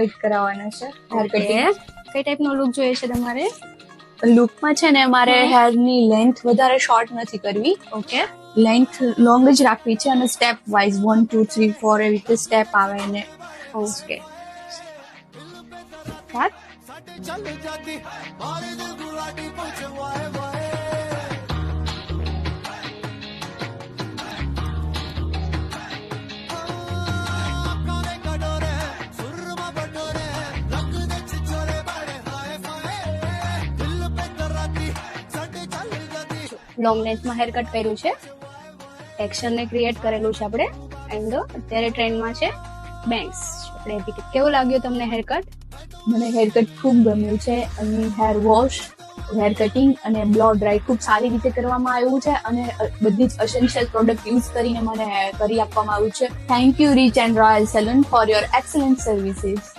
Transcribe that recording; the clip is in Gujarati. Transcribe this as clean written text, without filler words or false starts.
કટ કરાવવાના છે હેર કટિંગ. કઈ ટાઈપનો લુક જોઈએ છે તમારે? લુકમાં છે ને મારે હેરની લેન્થ વધારે શોર્ટ નથી કરવી, ઓકે, લેન્થ લોંગ જ રાખવી છે અને સ્ટેપ વાઇઝ 1 2 3 4 એવી રીતે સ્ટેપ આવે એને. ઓકે. વાત લોંગ લેન્થમાં હેર કટ કર્યું છે, ટેક્સચરને ક્રિએટ કરેલું છે આપણે, એન્ડ અત્યારે ટ્રેન્ડમાં છે બેંગ્સ. આપણે કેવું લાગ્યું તમને હેર કટ? મને હેર કટ ખૂબ ગમ્યું છે અને હેર વોશ, હેર કટિંગ અને બ્લો ડ્રાય ખૂબ સારી રીતે કરવામાં આવ્યું છે અને બધી જ એસેન્શિયલ પ્રોડક્ટ યુઝ કરીને મને કરી આપવામાં આવ્યું છે. Thank you Rich and Royal Salon for your excellent services.